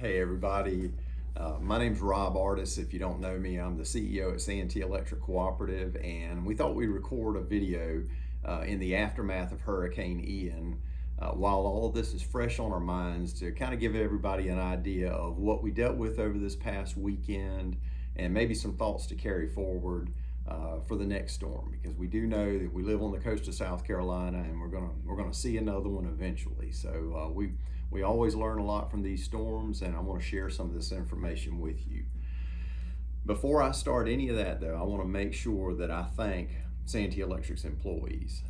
Hey everybody, my name's Ardis. If you don't know me, I'm the CEO at Santee Electric Cooperative, and we thought we'd record a video in the aftermath of Hurricane Ian while all of this is fresh on our minds to kind of give everybody an idea of what we dealt with over this past weekend and maybe some thoughts to carry forward for the next storm, because we do know that we live on the coast of South Carolina and we're gonna see another one eventually. So we always learn a lot from these storms, and I want to share some of this information with you. Before I start any of that, though, I want to make sure that I thank Santee Electric's employees.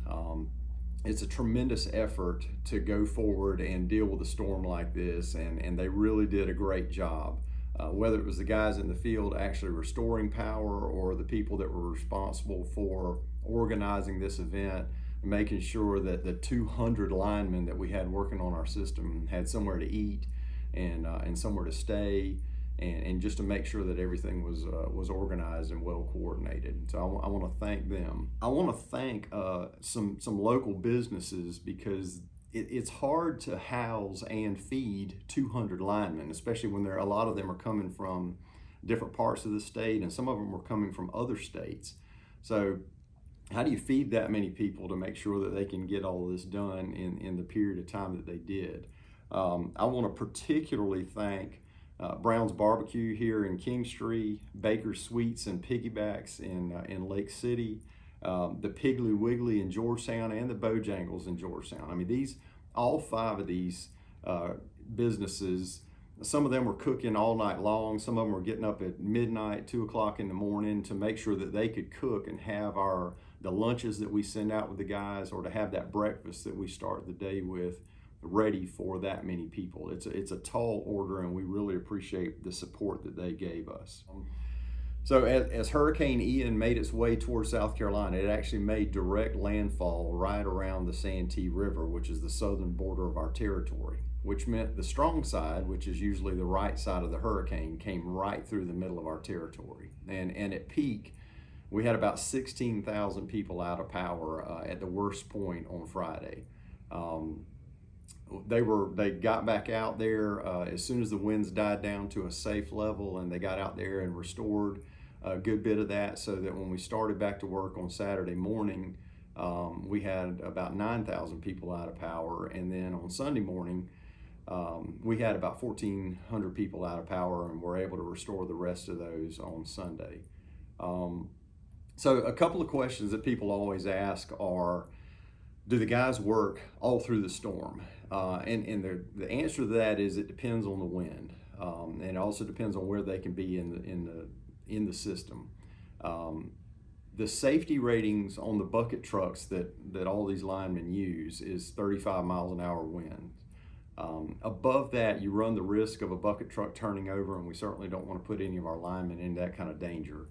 It's a tremendous effort to go forward and deal with a storm like this, and they really did a great job. Whether it was the guys in the field actually restoring power or the people that were responsible for organizing this event, making sure that the 200 linemen that we had working on our system had somewhere to eat and somewhere to stay, and just to make sure that everything was organized and well coordinated. So I want to thank them. I want to thank some local businesses, because it's hard to house and feed 200 linemen, especially when a lot of them are coming from different parts of the state, and some of them were coming from other states. So how do you feed that many people to make sure that they can get all of this done in the period of time that they did? I want to particularly thank Brown's Barbecue here in Kingstree, Baker's Sweets and Piggybacks in Lake City, the Piggly Wiggly in Georgetown, and the Bojangles in Georgetown. I mean, all five of these businesses, some of them were cooking all night long. Some of them were getting up at midnight, 2 o'clock in the morning to make sure that they could cook and have the lunches that we send out with the guys, or to have that breakfast that we start the day with ready for that many people. It's a tall order, and we really appreciate the support that they gave us. So as Hurricane Ian made its way towards South Carolina, it actually made direct landfall right around the Santee River, which is the southern border of our territory, which meant the strong side, which is usually the right side of the hurricane, came right through the middle of our territory. And at peak, we had about 16,000 people out of power at the worst point on Friday. They got back out there as soon as the winds died down to a safe level, and they got out there and restored a good bit of that, so that when we started back to work on Saturday morning, we had about 9,000 people out of power. And then on Sunday morning, we had about 1,400 people out of power, and were able to restore the rest of those on Sunday. So a couple of questions that people always ask are, do the guys work all through the storm? And the answer to that is it depends on the wind, and it also depends on where they can be in the system. The safety ratings on the bucket trucks that all these linemen use is 35 miles an hour wind. Above that, you run the risk of a bucket truck turning over, and we certainly don't want to put any of our linemen in that kind of danger.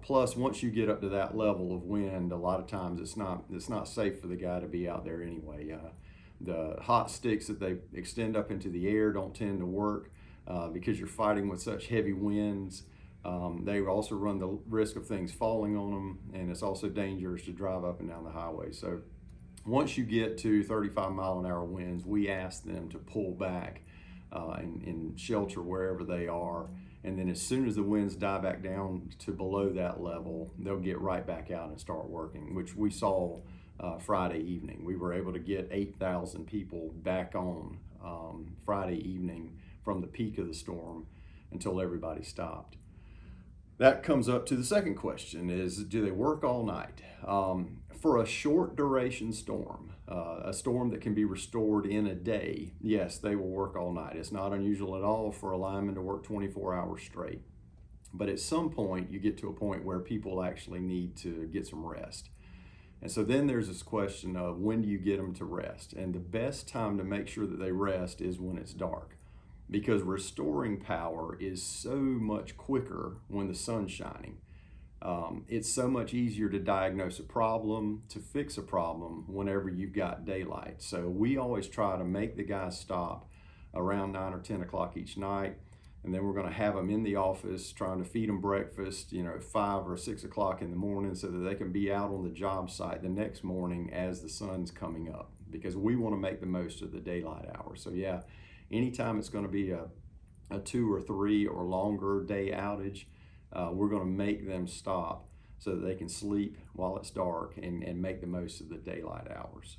Plus, once you get up to that level of wind, a lot of times it's not safe for the guy to be out there anyway. The hot sticks that they extend up into the air don't tend to work because you're fighting with such heavy winds. They also run the risk of things falling on them, and it's also dangerous to drive up and down the highway. So once you get to 35-mile-an-hour winds, we ask them to pull back and shelter wherever they are. And then as soon as the winds die back down to below that level, they'll get right back out and start working, which we saw Friday evening. We were able to get 8,000 people back on Friday evening from the peak of the storm until everybody stopped. That comes up to the second question is, do they work all night? For a short duration storm, a storm that can be restored in a day, yes, they will work all night. It's not unusual at all for a lineman to work 24 hours straight. But at some point, you get to a point where people actually need to get some rest. And so then there's this question of, when do you get them to rest? And the best time to make sure that they rest is when it's dark, because restoring power is so much quicker when the sun's shining. It's so much easier to diagnose a problem, to fix a problem, whenever you've got daylight. So we always try to make the guys stop around 9 or 10 o'clock each night, and then we're going to have them in the office trying to feed them breakfast, at 5 or 6 o'clock in the morning, so that they can be out on the job site the next morning as the sun's coming up, because we want to make the most of the daylight hours. So yeah, anytime it's going to be a a 2 or 3 or longer day outage, we're going to make them stop so that they can sleep while it's dark and make the most of the daylight hours.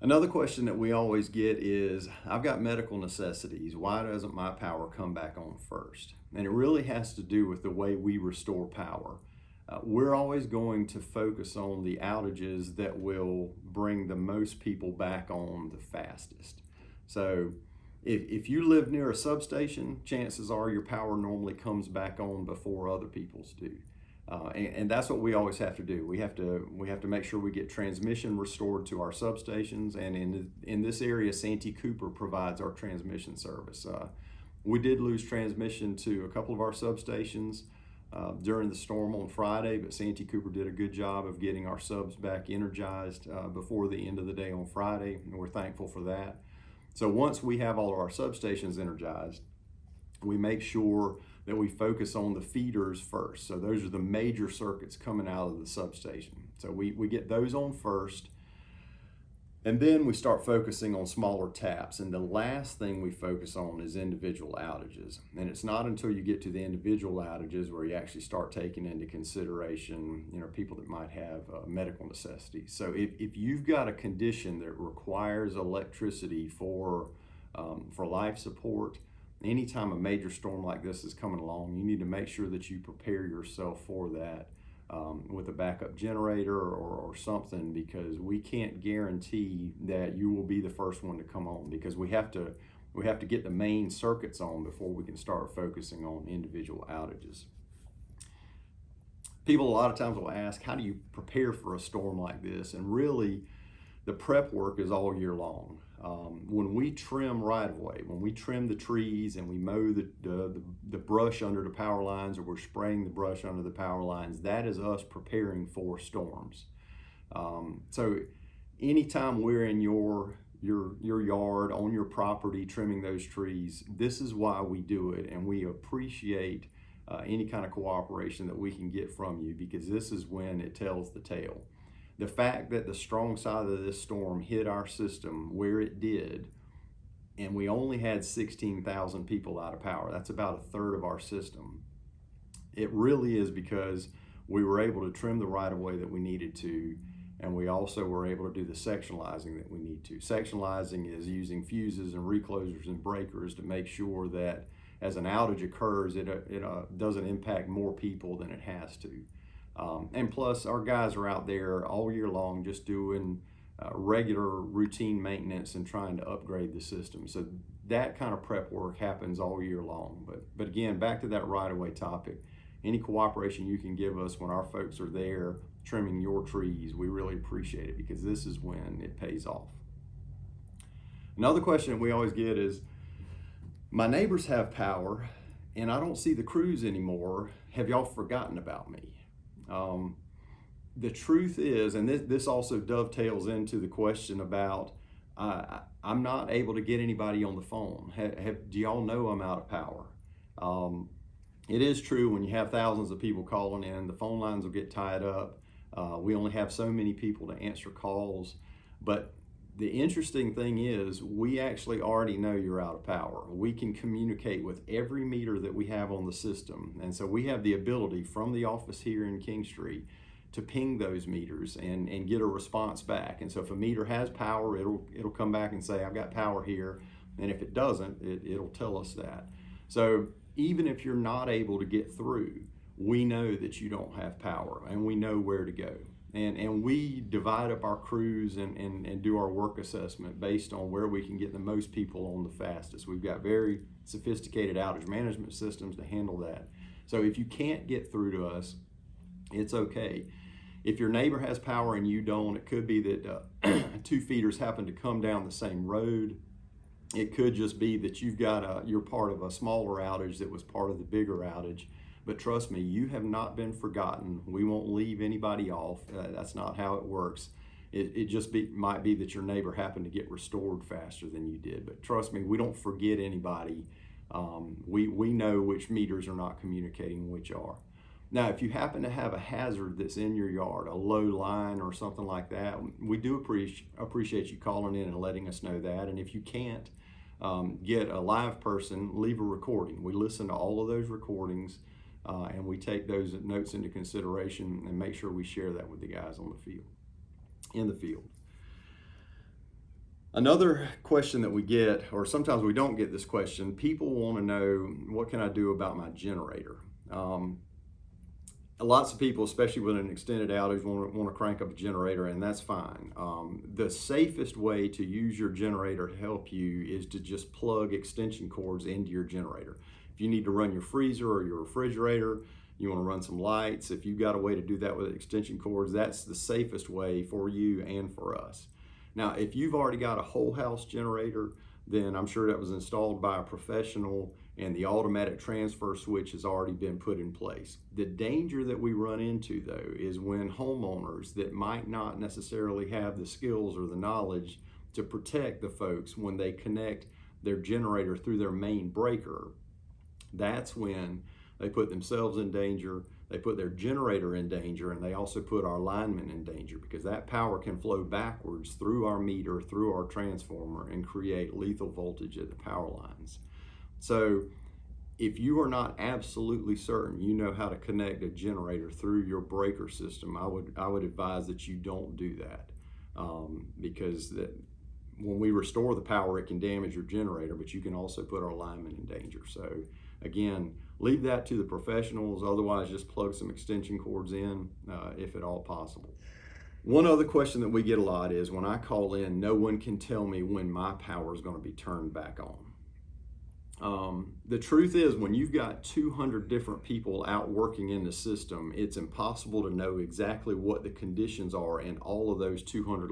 Another question that we always get is, I've got medical necessities. Why doesn't my power come back on first? And it really has to do with the way we restore power. We're always going to focus on the outages that will bring the most people back on the fastest. So if you live near a substation, chances are your power normally comes back on before other people's do. And that's what we always have to do. We have to make sure we get transmission restored to our substations. And in this area, Santee Cooper provides our transmission service. We did lose transmission to a couple of our substations during the storm on Friday, but Santee Cooper did a good job of getting our subs back energized before the end of the day on Friday, and we're thankful for that. So once we have all of our substations energized, we make sure that we focus on the feeders first. So those are the major circuits coming out of the substation. So we get those on first, and then we start focusing on smaller taps. And the last thing we focus on is individual outages. And it's not until you get to the individual outages where you actually start taking into consideration, people that might have medical necessities. So if you've got a condition that requires electricity for life support, anytime a major storm like this is coming along, you need to make sure that you prepare yourself for that with a backup generator or something, because we can't guarantee that you will be the first one to come on, because we have to get the main circuits on before we can start focusing on individual outages. People a lot of times will ask, how do you prepare for a storm like this? And really, the prep work is all year long. When we trim right-of-way, when we trim the trees and we mow the brush under the power lines, or we're spraying the brush under the power lines, that is us preparing for storms. So anytime we're in your yard, on your property, trimming those trees, this is why we do it, and we appreciate any kind of cooperation that we can get from you, because this is when it tells the tale. The fact that the strong side of this storm hit our system where it did, and we only had 16,000 people out of power, that's about a third of our system. It really is because we were able to trim the right-of-way that we needed to, and we also were able to do the sectionalizing that we need to. Sectionalizing is using fuses and reclosers and breakers to make sure that as an outage occurs, it doesn't impact more people than it has to. And plus, our guys are out there all year long just doing regular routine maintenance and trying to upgrade the system. So that kind of prep work happens all year long. But again, back to that right-of-way topic, any cooperation you can give us when our folks are there trimming your trees, we really appreciate it, because this is when it pays off. Another question we always get is, my neighbors have power and I don't see the crews anymore. Have y'all forgotten about me? The truth is, and this also dovetails into the question about, I'm not able to get anybody on the phone. Do y'all know I'm out of power? It is true, when you have thousands of people calling in, the phone lines will get tied up. We only have so many people to answer calls. But the interesting thing is, we actually already know you're out of power. We can communicate with every meter that we have on the system. And so we have the ability from the office here in King Street to ping those meters and get a response back. And so if a meter has power, it'll come back and say, I've got power here. And if it doesn't, it'll tell us that. So even if you're not able to get through, we know that you don't have power, and we know where to go. And we divide up our crews and do our work assessment based on where we can get the most people on the fastest. We've got very sophisticated outage management systems to handle that. So if you can't get through to us, it's okay. If your neighbor has power and you don't, it could be that two feeders happen to come down the same road. It could just be that you're part of a smaller outage that was part of the bigger outage. But trust me, you have not been forgotten. We won't leave anybody off. That's not how it works. It just might be that your neighbor happened to get restored faster than you did. But trust me, we don't forget anybody. We know which meters are not communicating, which are. Now, if you happen to have a hazard that's in your yard, a low line or something like that, we do appreciate you calling in and letting us know that. And if you can't, get a live person, leave a recording. We listen to all of those recordings, and we take those notes into consideration and make sure we share that with the guys on the field, in the field. Another question that we get, or sometimes we don't get this question, people want to know, what can I do about my generator? Lots of people, especially with an extended outage, want to crank up a generator, and that's fine. The safest way to use your generator to help you is to just plug extension cords into your generator. If you need to run your freezer or your refrigerator, you want to run some lights, if you've got a way to do that with extension cords, that's the safest way for you and for us. Now, if you've already got a whole house generator, then I'm sure that was installed by a professional and the automatic transfer switch has already been put in place. The danger that we run into, though, is when homeowners that might not necessarily have the skills or the knowledge to protect the folks when they connect their generator through their main breaker, that's when they put themselves in danger, they put their generator in danger, and they also put our linemen in danger, because that power can flow backwards through our meter, through our transformer, and create lethal voltage at the power lines. So if you are not absolutely certain you know how to connect a generator through your breaker system, I would advise that you don't do that, because when we restore the power, it can damage your generator, but you can also put our linemen in danger. So again, leave that to the professionals. Otherwise, just plug some extension cords in if at all possible. One other question that we get a lot is, when I call in, no one can tell me when my power is going to be turned back on. The truth is, when you've got 200 different people out working in the system, it's impossible to know exactly what the conditions are in all of those 200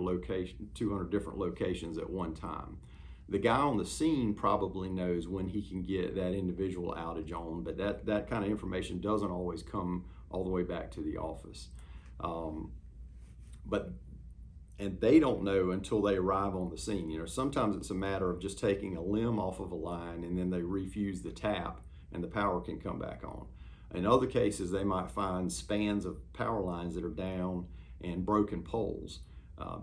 different locations at one time. The guy on the scene probably knows when he can get that individual outage on, but that kind of information doesn't always come all the way back to the office. And they don't know until they arrive on the scene. You know, sometimes it's a matter of just taking a limb off of a line and then they refuse the tap and the power can come back on. In other cases, they might find spans of power lines that are down and broken poles.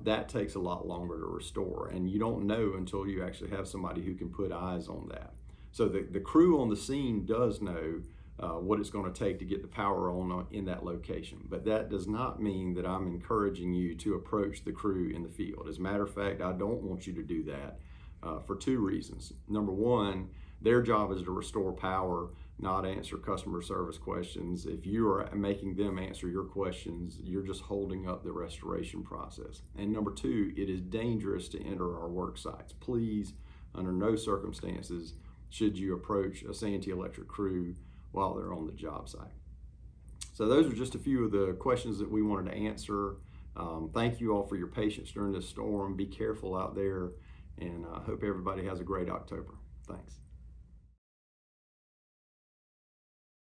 That takes a lot longer to restore, and you don't know until you actually have somebody who can put eyes on that. So the crew on the scene does know what it's going to take to get the power on in that location. But that does not mean that I'm encouraging you to approach the crew in the field. As a matter of fact, I don't want you to do that for two reasons. Number one, their job is to restore power, not answer customer service questions. If you are making them answer your questions, you're just holding up the restoration process. And number two, it is dangerous to enter our work sites. Please, under no circumstances, should you approach a Santee Electric crew while they're on the job site. So those are just a few of the questions that we wanted to answer. Thank you all for your patience during this storm. Be careful out there, and I hope everybody has a great October. Thanks.